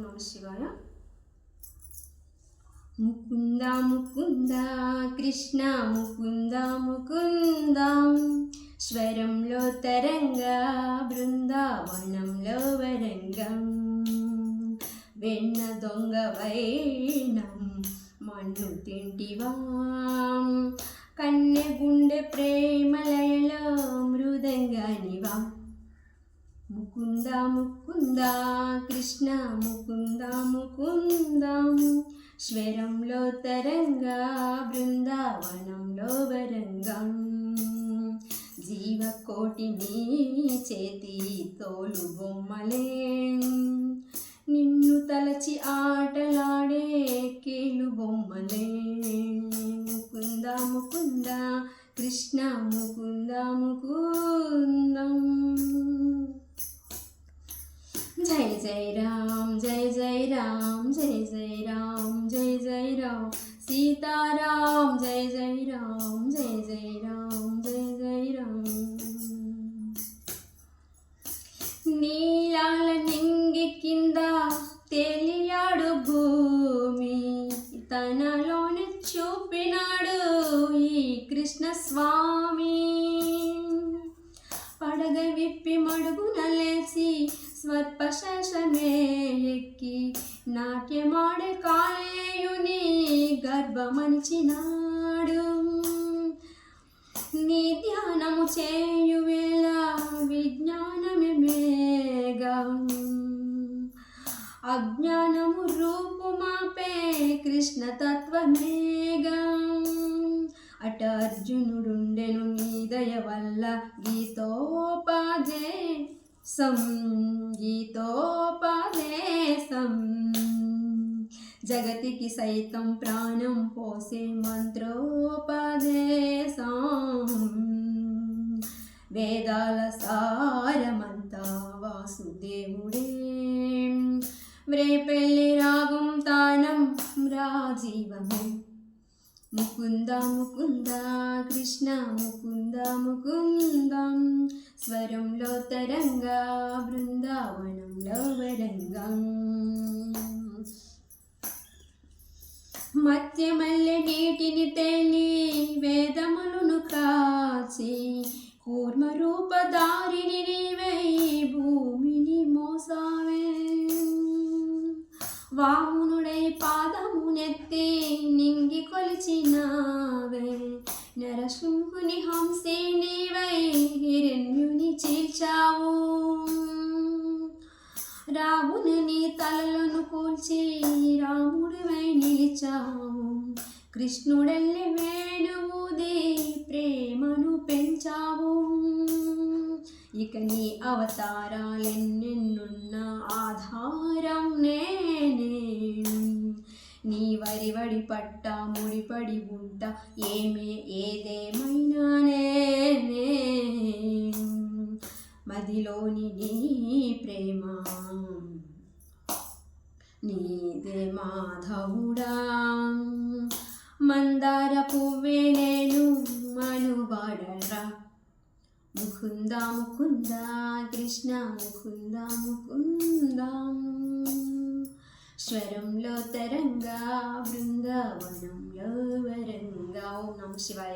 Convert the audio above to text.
నమ శివాయ. ముకుంద ముకుంద కృష్ణ ముకుంద ముకుంద, స్వరంలో తరంగా బృందావనంలో వరంగం, వెన్న దొంగ వైనం మన్ను తింటివా, కన్నె గుండె ప్రేమలయలో మృదంగానివా. ముకుంద ముకుంద కృష్ణ ముకుంద ముకుంద, స్వరంలో తరంగా బృందావనంలో వరంగం, జీవకోటిని చేతి తోలు బొమ్మలే, నిన్ను తలచి ఆటలాడే కీలు బొమ్మలే. ముకుంద ముకుంద కృష్ణ ముకుంద ముకుందం. జై జై రామ్ జై జై రామ్ జై జై రామ్ జై జై రామ్, సీతారాం జై జై రామ్ జై జై రామ్ జై జై రామ్. నీలాల నింగి కింద తేలియాడు భూమి, తనలోనే చూపినాడు ఈ కృష్ణ స్వామి. పడగ విప్పి మడుగున లేచి స్వర్పశేషమే ఎక్కి, నాట్యమాడే కాలేయుని గర్భమనిచినాడు. నీ ధ్యానము చేయువేళ విజ్ఞానమే మేఘం, అజ్ఞానము రూపుమాపే కృష్ణ తత్వమేఘం. అట అర్జునుడుండెను నీ దయ వల్ల గీతోపదేశం గీతోపదేశం, జగతికి సైతం ప్రాణం పోసే మంత్రోపదేశం. వేదాల సారమంతా వాసుదేవుడే, రేపెళ్ళి రాగం తానం రాజీవమే. ముకుంద ముకుంద కృష్ణ ముకుంద ముకుందం, స్వరంలో తరంగా బృందావనంలో వరంగం, మత్యమల్లె నీటిని తేలి వేదములను కాచి, కూర్మ రూపధారిని నీవై భూమిని మోసావే. వామునుడై పాదమునెత్తి నింగి కొలిచినావే, నరసింహుని హంసి నీవై హిరణ్యుని చీల్చావు. రాముని తలలను కూల్చి రాముడివై నిలిచావు, కృష్ణుడల్లె వేణువుది ప్రేమను పెంచావు. ఇక నీ అవతారాలెన్నెన్నున్న ఆధారం నేనే, నీ వరివడి పట్ట ముడిపడి ఉంటా ఏదేమైనా నేనే. మదిలోని నీ ప్రేమ నీదే మాధవుడా, మందార పువ్వే నేను మనుబడరా. ముకుంద ముకుంద కృష్ణ ముకుంద ముకుందం, స్వరంలో తరంగా బృందావనంలో వరంగా. ఓం నమ శివాయ.